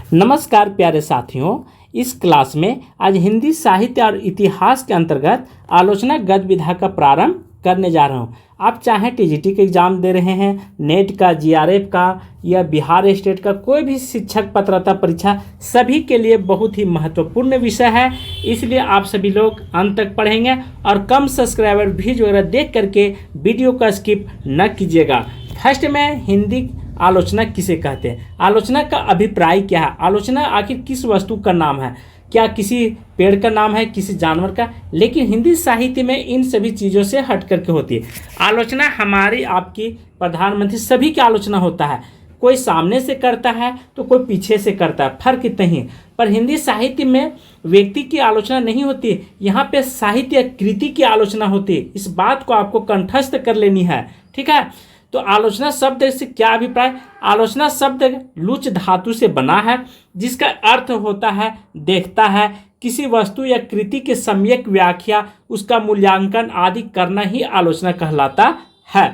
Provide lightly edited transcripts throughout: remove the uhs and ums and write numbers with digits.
नमस्कार प्यारे साथियों। इस क्लास में आज हिंदी साहित्य और इतिहास के अंतर्गत आलोचना गतिविधि का प्रारंभ करने जा रहा हूं। आप चाहे टीजीटी का एग्जाम दे रहे हैं, नेट का, जीआरएफ का या बिहार स्टेट का कोई भी शिक्षक पात्रता परीक्षा, सभी के लिए बहुत ही महत्वपूर्ण विषय है। इसलिए आप सभी लोग अंत तक पढ़ेंगे और कम सब्सक्राइबर व्यूज वगैरह देख करके वीडियो का स्किप न कीजिएगा। फर्स्ट में हिंदी आलोचना किसे कहते हैं, आलोचना का अभिप्राय क्या है, आलोचना आखिर किस वस्तु का नाम है, क्या किसी पेड़ का नाम है, किसी जानवर का। लेकिन हिंदी साहित्य में इन सभी चीज़ों से हट करके होती है। आलोचना हमारी, आपकी, प्रधानमंत्री सभी की आलोचना होता है। कोई सामने से करता है तो कोई पीछे से करता है, फर्क इतना ही। पर हिंदी साहित्य में व्यक्ति की आलोचना नहीं होती, यहाँ पे साहित्य कृति की आलोचना होती है। इस बात को आपको कंठस्थ कर लेनी है, ठीक है। तो आलोचना शब्द से क्या अभिप्राय, आलोचना शब्द लुच धातु से बना है, जिसका अर्थ होता है देखता है, किसी वस्तु या कृति के सम्यक व्याख्या, उसका मूल्यांकन आदि करना ही आलोचना कहलाता है।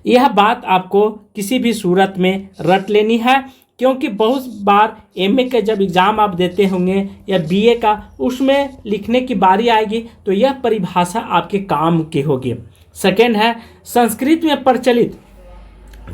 यह बात आपको किसी भी सूरत में रट लेनी है, क्योंकि बहुत बार एमए का जब एग्ज़ाम आप देते होंगे या बीए का, उसमें लिखने की बारी आएगी तो यह परिभाषा आपके काम की होगी। सेकेंड है, संस्कृत में प्रचलित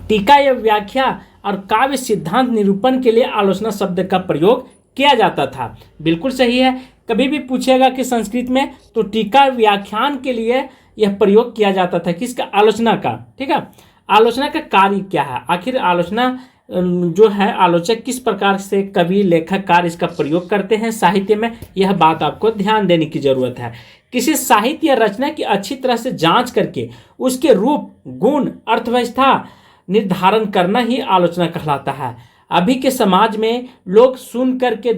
टीका या व्याख्या और काव्य सिद्धांत निरूपण के लिए आलोचना शब्द का प्रयोग किया जाता था। बिल्कुल सही है। कभी भी पूछेगा कि संस्कृत में, तो टीका व्याख्यान के लिए यह प्रयोग किया जाता था, किसका, आलोचना का, ठीक है। आलोचना का कार्य क्या है, आखिर आलोचना जो है, आलोचक किस प्रकार से कवि, लेखककार इसका प्रयोग करते हैं साहित्य में, यह बात आपको ध्यान देने की जरूरत है। किसी साहित्य रचना की अच्छी तरह से जांच करके उसके रूप, गुण, अर्थव्यवस्था निर्धारण करना ही आलोचना कहलाता है। अभी के समाज में लोग सुन करके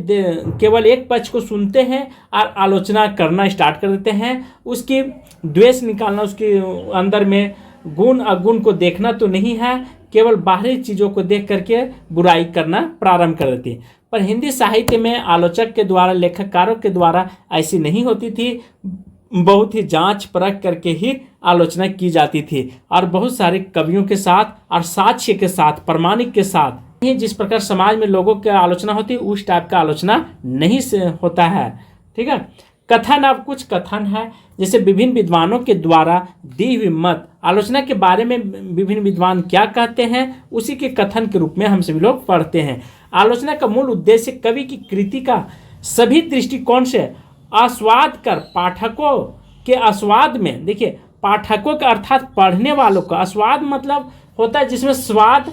केवल एक पक्ष को सुनते हैं और आलोचना करना स्टार्ट कर देते हैं। उसकी द्वेष निकालना, उसके अंदर में गुण अवगुण को देखना तो नहीं है, केवल बाहरी चीज़ों को देख करके बुराई करना प्रारंभ कर देती है। पर हिंदी साहित्य में आलोचक के द्वारा, लेखककारों के द्वारा ऐसी नहीं होती थी। बहुत ही जांच परख करके ही आलोचना की जाती थी, और बहुत सारे कवियों के साथ और साक्ष्य के साथ, प्रमाणिक के साथ। जिस प्रकार समाज में लोगों की आलोचना होती है, उस टाइप का आलोचना नहीं से होता है, ठीक है। कथन, अब कुछ कथन है, जैसे विभिन्न विद्वानों के द्वारा दी हुई मत, आलोचना के बारे में विभिन्न विद्वान क्या कहते हैं, उसी के कथन के रूप में हम सभी लोग पढ़ते हैं। आलोचना का मूल उद्देश्य कवि की कृति का सभी दृष्टिकोण से आस्वाद कर पाठकों के आस्वाद में, देखिए पाठकों का अर्थात पढ़ने वालों का, आस्वाद मतलब होता है जिसमें स्वाद,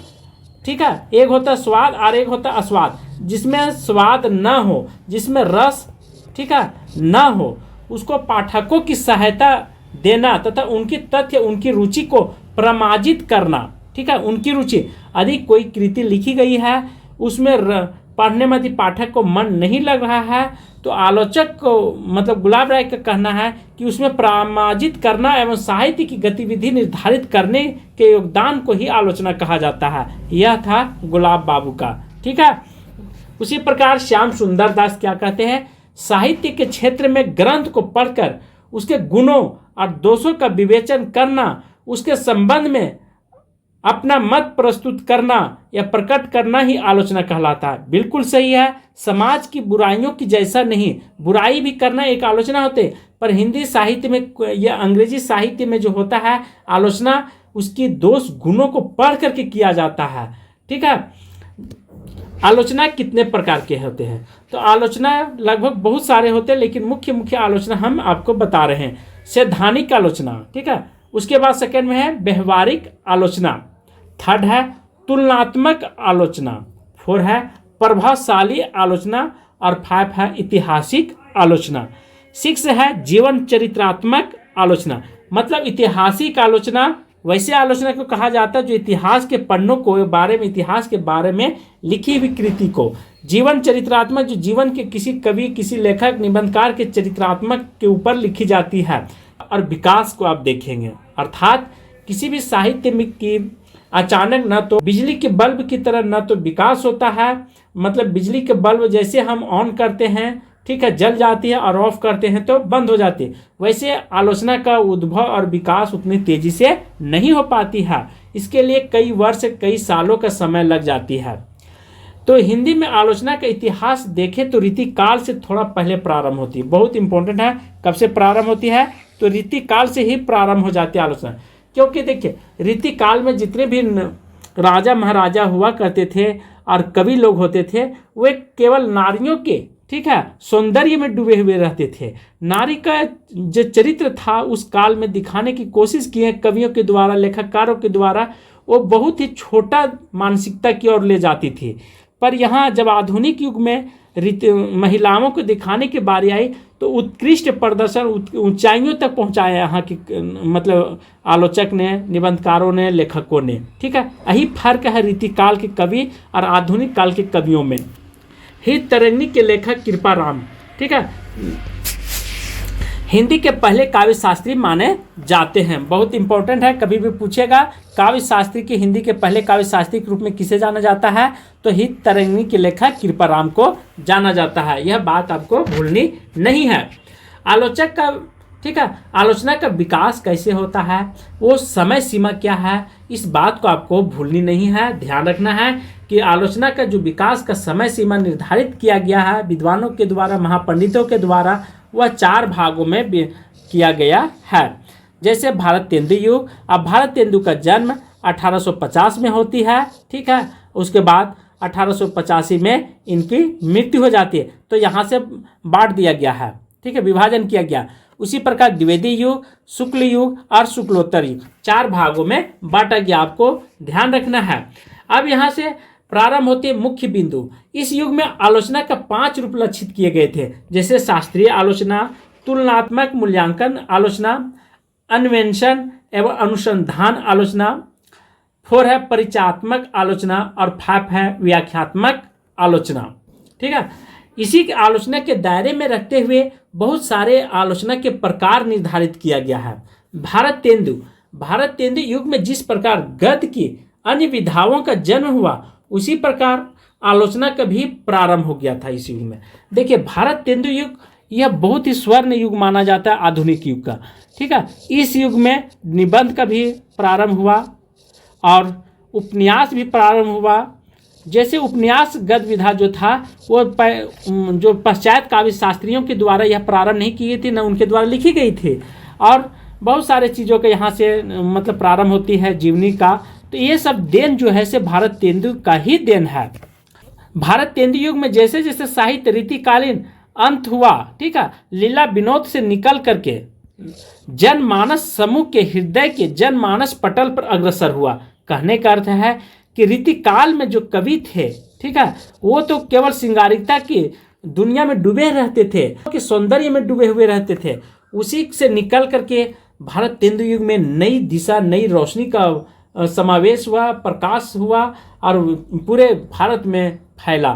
ठीक है, एक होता है स्वाद और एक होता है आस्वाद। जिसमें स्वाद न हो, जिसमें रस, ठीक है, न हो, उसको पाठकों की सहायता देना तथा उनकी तथ्य, उनकी रुचि को प्रमाजित करना, ठीक है। उनकी रुचि, यदि कोई कृति लिखी गई है, उसमें पढ़ने में यदि पाठक को मन नहीं लग रहा है, तो आलोचक को, मतलब गुलाब राय का कहना है कि उसमें प्रमाजित करना एवं साहित्य की गतिविधि निर्धारित करने के योगदान को ही आलोचना कहा जाता है। यह था गुलाब बाबू का, ठीक है। उसी प्रकार श्याम सुंदर दास क्या कहते हैं, साहित्य के क्षेत्र में ग्रंथ को पढ़कर उसके गुणों और दोषों का विवेचन करना, उसके संबंध में अपना मत प्रस्तुत करना या प्रकट करना ही आलोचना कहलाता है। बिल्कुल सही है। समाज की बुराइयों की जैसा नहीं, बुराई भी करना एक आलोचना होते, पर हिंदी साहित्य में या अंग्रेजी साहित्य में जो होता है, आलोचना उसकी दोष गुणों को पढ़ करके किया जाता है, ठीक है। आलोचना कितने प्रकार के होते हैं, तो आलोचना लगभग बहुत सारे होते हैं, लेकिन मुख्य मुख्य आलोचना हम आपको बता रहे हैं। सैद्धांतिक आलोचना, ठीक है। उसके बाद सेकंड में है व्यवहारिक आलोचना, थर्ड है तुलनात्मक आलोचना, फोर है प्रभावशाली आलोचना, और फाइव है ऐतिहासिक आलोचना, सिक्स है जीवन चरित्रात्मक आलोचना। मतलब ऐतिहासिक आलोचना वैसे आलोचना को कहा जाता है जो इतिहास के पन्नों को बारे में, इतिहास के बारे में लिखी हुई कृति को। जीवन चरित्रात्मक, जो जीवन के किसी कवि, किसी लेखक, निबंधकार के चरित्रात्मक के ऊपर लिखी जाती है। और विकास को आप देखेंगे, अर्थात किसी भी साहित्य में की अचानक न तो बिजली के बल्ब की तरह न तो विकास होता है, मतलब बिजली के बल्ब जैसे हम ऑन करते हैं, ठीक है, जल जाती है, और ऑफ करते हैं तो बंद हो जाती है, वैसे आलोचना का उद्भव और विकास उतनी तेजी से नहीं हो पाती है। इसके लिए कई वर्ष, कई सालों का समय लग जाती है। तो हिंदी में आलोचना का इतिहास देखें तो रीतिकाल से थोड़ा पहले प्रारंभ होती है। बहुत इंपॉर्टेंट है, कब से प्रारंभ होती है? तो रीतिकाल से ही प्रारंभ हो जाती है आलोचना। क्योंकि देखिए रीतिकाल में जितने भी राजा महाराजा हुआ करते थे और कवि लोग होते थे, वे केवल नारियों के, ठीक है, सौंदर्य में डूबे हुए रहते थे। नारी का जो चरित्र था उस काल में दिखाने की कोशिश की है कवियों के द्वारा, लेखककारों के द्वारा, वो बहुत ही छोटा मानसिकता की ओर ले जाती थी। पर यहाँ जब आधुनिक युग में महिलाओं को दिखाने की बारी आई तो उत्कृष्ट प्रदर्शन ऊंचाइयों तक पहुंचाया यहाँ की मतलब आलोचक ने, निबंधकारों ने, लेखकों ने। ठीक है, यही फर्क है रीतिकाल के कवि और आधुनिक काल के कवियों में। हित तरंगी के लेखक कृपाराम, ठीक है, हिंदी के पहले काव्य शास्त्री माने जाते हैं। बहुत इंपॉर्टेंट है, कभी भी पूछेगा काव्य शास्त्री के हिंदी के पहले काव्य शास्त्री के रूप में किसे जाना जाता है? तो हित तरंगी के लेखक कृपाराम को जाना जाता है। यह बात आपको भूलनी नहीं है। आलोचक का, ठीक है, आलोचना का विकास कैसे होता है, वो समय सीमा क्या है, इस बात को आपको भूलनी नहीं है। ध्यान रखना है कि आलोचना का जो विकास का समय सीमा निर्धारित किया गया है विद्वानों के द्वारा, महापंडितों के द्वारा, वह 4 भागों में किया गया है। जैसे भारत तेंदु युग। अब भारत तेंदु का जन्म 1850 में होती है, ठीक है, उसके बाद 1885 में इनकी मृत्यु हो जाती है। तो यहाँ से बांट दिया गया है, ठीक है, विभाजन किया गया। उसी प्रकार द्विवेदी युग, शुक्ल युग और शुक्लोत्तर युग 4 भागों में बांटा गया, आपको ध्यान रखना है। अब यहाँ से प्रारंभ होते मुख्य बिंदु। इस युग में आलोचना का 5 रूप लक्षित किए गए थे, जैसे शास्त्रीय आलोचना, तुलनात्मक मूल्यांकन आलोचना, अन्वेषण एवं अनुसंधान आलोचना, 4 है परिचयात्मक आलोचना और 5 है व्याख्यात्मक आलोचना। ठीक है, इसी के आलोचना के दायरे में रखते हुए बहुत सारे आलोचना के प्रकार निर्धारित किया गया है। भारत तेंदु युग में जिस प्रकार गद्य की अन्य विधाओं का जन्म हुआ, उसी प्रकार आलोचना का भी प्रारंभ हो गया था इस युग में। देखिए भारत तेंदु युग यह बहुत ही स्वर्ण युग माना जाता है आधुनिक युग का। ठीक है, इस युग में निबंध का भी प्रारंभ हुआ और उपन्यास भी प्रारंभ हुआ। जैसे उपन्यास गद्य विधा जो था वो जो पश्चात काव्य शास्त्रियों के द्वारा यह प्रारंभ नहीं की गई थी, न उनके द्वारा लिखी गई थी, और बहुत सारे चीज़ों के यहाँ से मतलब प्रारंभ होती है जीवनी का। तो ये सब देन जो है से भारत तेंदु का ही देन है। भारत तेंदु युग में जैसे जैसे साहित्य रीतिकालीन अंत हुआ, ठीक है, लीला विनोद से निकल करके जनमानस समूह के हृदय के जनमानस पटल पर अग्रसर हुआ। कहने का अर्थ है कि रीतिकाल में जो कवि थे, ठीक है, वो तो केवल श्रृंगारिकता की दुनिया में डूबे रहते थे, कि सौंदर्य में डूबे हुए रहते थे। उसी से निकल करके भारत तेंदु युग में नई दिशा, नई रोशनी का समावेश हुआ, प्रकाश हुआ और पूरे भारत में फैला।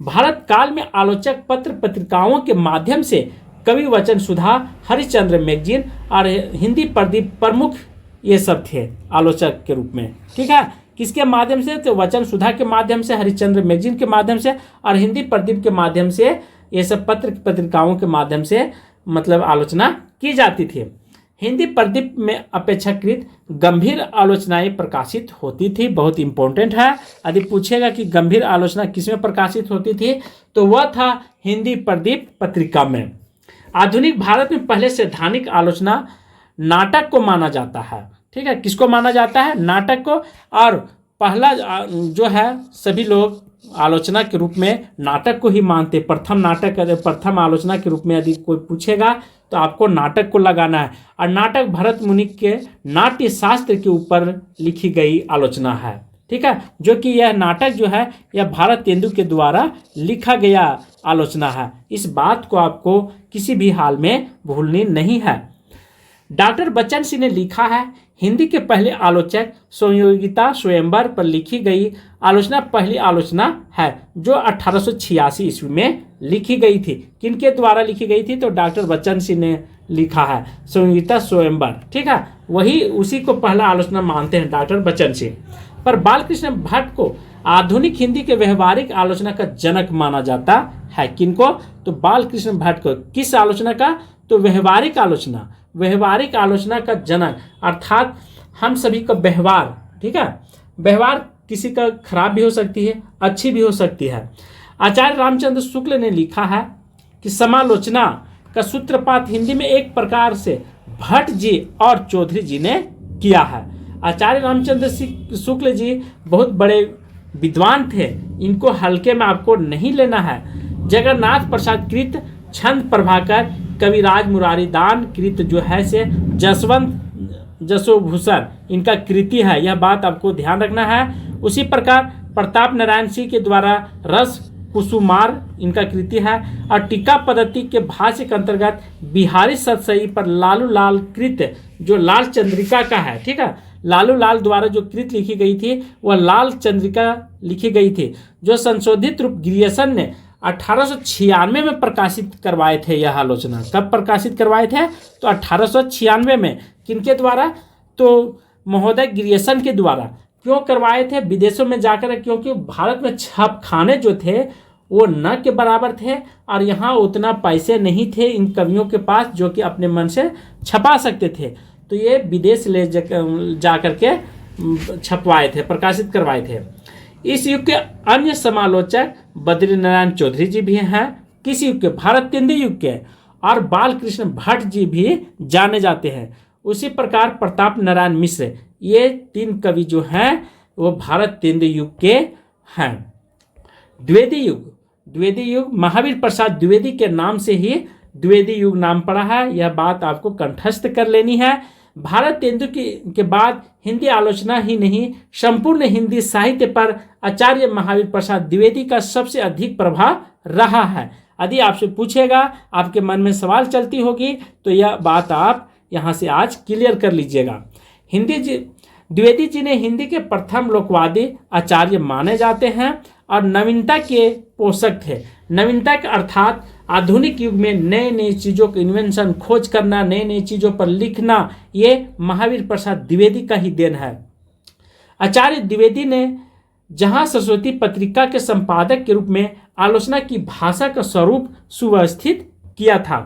भारत काल में आलोचक पत्र पत्रिकाओं के माध्यम से कवि वचन सुधा, हरिश्चंद्र मैगजीन और हिंदी प्रदीप प्रमुख ये सब थे आलोचक के रूप में। ठीक है, किसके माध्यम से? तो वचन सुधा के माध्यम से, हरिश्चंद्र मैगजीन के माध्यम से और हिंदी प्रदीप के माध्यम से, ये सब पत्र पत्रिकाओं के माध्यम से मतलब आलोचना की जाती थी। हिंदी प्रदीप में अपेक्षाकृत गंभीर आलोचनाएं प्रकाशित होती थी। बहुत इंपॉर्टेंट है, यदि पूछेगा कि गंभीर आलोचना किसमें प्रकाशित होती थी, तो वह था हिंदी प्रदीप पत्रिका में। आधुनिक भारत में पहले सैद्धांतिक आलोचना नाटक को माना जाता है। ठीक है, किसको माना जाता है? नाटक को। और पहला जो है सभी लोग आलोचना के रूप में नाटक को ही मानते। प्रथम आलोचना के रूप में यदि कोई पूछेगा तो आपको नाटक को लगाना है। और नाटक भरत मुनि के नाट्य शास्त्र के ऊपर लिखी गई आलोचना है। ठीक है, जो कि यह नाटक जो है यह भारत तेंदु के द्वारा लिखा गया आलोचना है। इस बात को आपको किसी भी हाल में भूलनी नहीं है। डॉक्टर बच्चन सिंह ने लिखा है, हिंदी के पहले आलोचक संयोगिता स्वयंवर पर लिखी गई आलोचना पहली आलोचना है, जो 1886 ईस्वी में लिखी गई थी। किनके द्वारा लिखी गई थी? तो डॉक्टर बच्चन सिंह ने लिखा है संयोगिता स्वयंवर। ठीक है, वही उसी को पहला आलोचना मानते हैं डॉक्टर बच्चन सिंह। पर बालकृष्ण भट्ट को आधुनिक हिंदी के व्यवहारिक आलोचना का जनक माना जाता है। किनको? तो बालकृष्ण भट्ट को। किस आलोचना का? तो व्यवहारिक आलोचना। व्यवहारिक आलोचना का जनक, अर्थात हम सभी का व्यवहार, ठीक है, व्यवहार किसी का खराब भी हो सकती है, अच्छी भी हो सकती है। आचार्य रामचंद्र शुक्ल ने लिखा है कि समालोचना का सूत्रपात हिंदी में एक प्रकार से भट्ट जी और चौधरी जी ने किया है। आचार्य रामचंद्र शुक्ल जी बहुत बड़े विद्वान थे, इनको हल्के में आपको नहीं लेना है। जगन्नाथ प्रसाद कृत, छंद प्रभाकर, कविराज मुरारी दान कृत जो है से जसवंत जसोभूषण इनका कृति है, यह बात आपको ध्यान रखना है। उसी प्रकार प्रताप नारायण सिंह के द्वारा रस कुसुमार इनका कृति है। और टीका पद्धति के भाष्य के अंतर्गत बिहारी सतसई पर लालू लाल कृत जो लाल चंद्रिका का है, ठीक है, लालू लाल द्वारा जो कृत लिखी गई थी वह लाल चंद्रिका लिखी गई थी, जो संशोधित रूप ग्रियर्सन ने 1896 में प्रकाशित करवाए थे। यह आलोचना कब प्रकाशित करवाए थे? तो 1896 में। किनके द्वारा? तो महोदय ग्रियर्सन के द्वारा। क्यों करवाए थे? विदेशों में जाकर, क्योंकि भारत में छापखाने जो थे वो न के बराबर थे और यहाँ उतना पैसे नहीं थे इन कवियों के पास जो कि अपने मन से छपा सकते थे, तो ये विदेश ले जा करके छपवाए थे, प्रकाशित करवाए थे। इस युग के अन्य समालोचक बद्रीनारायण चौधरी जी भी हैं, किस युग के? भारत केंद्रीय युग के, और बालकृष्ण भट्ट जी भी जाने जाते हैं। उसी प्रकार प्रताप नारायण मिश्र, ये 3 कवि जो हैं वो भारत केंद्रीय युग के हैं। द्विवेदी युग, द्विवेदी युग महावीर प्रसाद द्विवेदी के नाम से ही द्विवेदी युग नाम पड़ा है, यह बात आपको कंठस्थ कर लेनी है। भारत तेंदु के बाद हिंदी आलोचना ही नहीं, संपूर्ण हिंदी साहित्य पर आचार्य महावीर प्रसाद द्विवेदी का सबसे अधिक प्रभाव रहा है। यदि आपसे पूछेगा, आपके मन में सवाल चलती होगी, तो यह बात आप यहाँ से आज क्लियर कर लीजिएगा। द्विवेदी जी ने हिंदी के प्रथम लोकवादी आचार्य माने जाते हैं और नवीनता के पोषक थे। नवीनता के अर्थात आधुनिक युग में नए नए चीज़ों के इन्वेंशन, खोज करना, नए नई चीज़ों पर लिखना, ये महावीर प्रसाद द्विवेदी का ही देन है। आचार्य द्विवेदी ने जहाँ सरस्वती पत्रिका के संपादक के रूप में आलोचना की भाषा का स्वरूप सुव्यवस्थित किया था,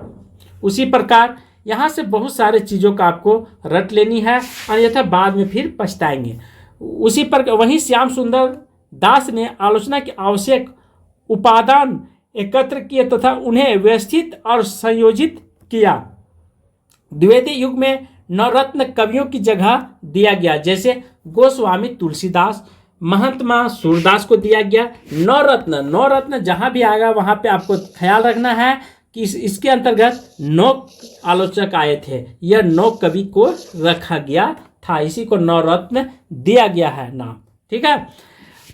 उसी प्रकार यहाँ से बहुत सारे चीज़ों का आपको रट लेनी है, अन्यथा बाद में फिर पछताएंगे। उसी पर वहीं श्याम सुंदर दास ने आलोचना के आवश्यक उपादान एकत्र किए तथा उन्हें व्यवस्थित और संयोजित किया। द्विवेदी युग में नवरत्न कवियों की जगह दिया गया, जैसे गोस्वामी तुलसीदास, महात्मा सूरदास को दिया गया। नवरत्न जहाँ भी आएगा वहाँ पे आपको ख्याल रखना है कि इसके अंतर्गत 9 आलोचक आए थे, यह 9 कवि को रखा गया था, इसी को नवरत्न दिया गया है नाम, ठीक है।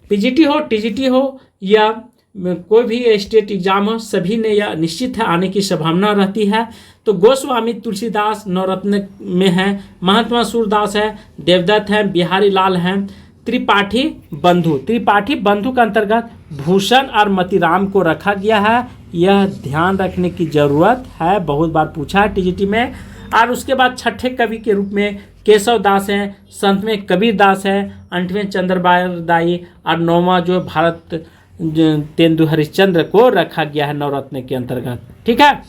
पीजीटी हो, टीजीटी हो या कोई भी स्टेट एग्जाम हो, सभी ने यह निश्चित है आने की संभावना रहती है। तो गोस्वामी तुलसीदास नवरत्न में है, महात्मा सूरदास है, देवदत्त है, बिहारी लाल हैं, त्रिपाठी बंधु का अंतर्गत भूषण और मतीराम को रखा गया है, यह ध्यान रखने की जरूरत है, बहुत बार पूछा है टीजीटी में। और उसके बाद छठे कवि के रूप में केशव दास हैं, 7वें कबीर दास है, 8वें चंद्रबार दाई और 9वां जो भारत तेंदु हरिश्चंद्र को रखा गया है नवरत्न के अंतर्गत, ठीक है।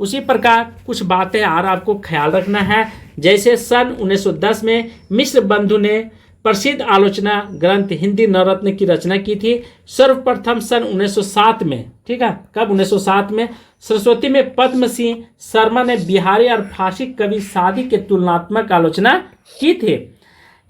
उसी प्रकार कुछ बातें और आपको ख्याल रखना है, जैसे सन 1910 में मिश्र बंधु ने प्रसिद्ध आलोचना ग्रंथ हिंदी नवरत्न की रचना की थी। सर्वप्रथम सन 1907 में, ठीक है, कब? 1907 में सरस्वती में पद्म सिंह शर्मा ने बिहारी और फारसी कवि सादी के तुलनात्मक आलोचना की थी।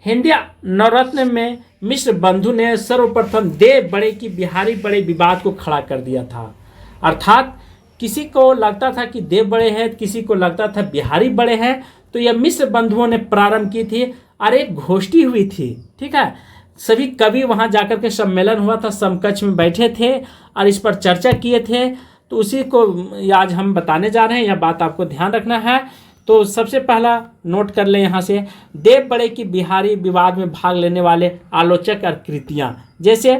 हिंदी नवरत्न में मिश्र बंधु ने सर्वप्रथम देव बड़े की बिहारी बड़े विवाद को खड़ा कर दिया था। अर्थात किसी को लगता था कि देव बड़े हैं, किसी को लगता था बिहारी बड़े हैं, तो यह मिश्र बंधुओं ने प्रारंभ की थी और एक गोष्ठी हुई थी, ठीक है। सभी कवि वहां जाकर के सम्मेलन हुआ था, समकक्ष में बैठे थे और इस पर चर्चा किए थे, तो उसी को आज हम बताने जा रहे हैं, यह बात आपको ध्यान रखना है। तो सबसे पहला नोट कर लें यहाँ से, देव बड़े की बिहारी विवाद में भाग लेने वाले आलोचक और कृतियाँ, जैसे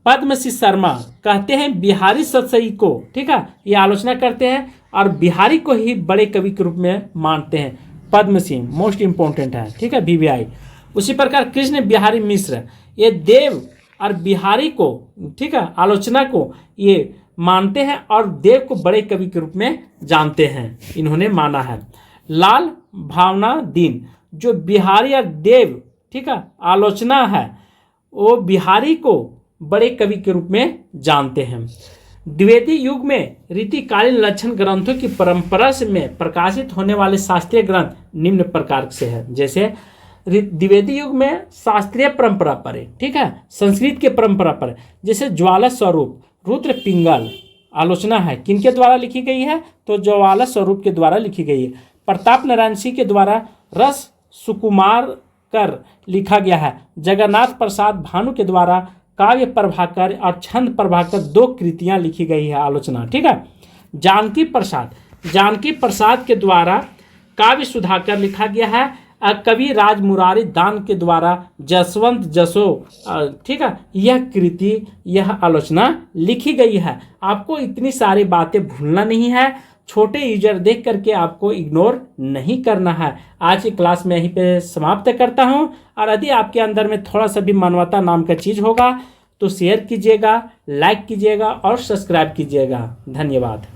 पद्म सिंह शर्मा कहते हैं बिहारी सतसई को, ठीक है, ये आलोचना करते हैं और बिहारी को ही बड़े कवि के रूप में मानते हैं। पद्म सिंह मोस्ट इम्पोर्टेंट है, ठीक है, BBI। उसी प्रकार कृष्ण बिहारी मिश्र, ये देव और बिहारी को, ठीक है, आलोचना को ये मानते हैं और देव को बड़े कवि के रूप में जानते हैं, इन्होंने माना है। लाल भावना दीन जो बिहारी और देव, ठीक है, आलोचना है, वो बिहारी को बड़े कवि के रूप में जानते हैं। द्विवेदी युग में रीतिकालीन लक्षण ग्रंथों की परंपरा से में प्रकाशित होने वाले शास्त्रीय ग्रंथ निम्न प्रकार से है। जैसे द्विवेदी युग में शास्त्रीय परंपरा पर है, ठीक है, संस्कृत के परंपरा पर, जैसे ज्वाला स्वरूप, रुद्र पिंगल आलोचना है, किनके द्वारा लिखी गई है, तो ज्वाला स्वरूप के द्वारा लिखी गई है। प्रताप नारायण सिंह के द्वारा रस सुकुमार कर लिखा गया है। जगन्नाथ प्रसाद भानु के द्वारा काव्य प्रभाकर और छंद प्रभाकर 2 कृतियां लिखी गई है आलोचना, ठीक है। जानकी प्रसाद के द्वारा काव्य सुधाकर लिखा गया है। कवि राज मुरारी दान के द्वारा जसवंत जसो, ठीक है, यह कृति, यह आलोचना लिखी गई है। आपको इतनी सारी बातें भूलना नहीं है, छोटे यूजर देख करके आपको इग्नोर नहीं करना है। आज की क्लास में यहीं पे समाप्त करता हूं, और यदि आपके अंदर में थोड़ा सा भी मानवता नाम का चीज़ होगा तो शेयर कीजिएगा, लाइक कीजिएगा और सब्सक्राइब कीजिएगा। धन्यवाद।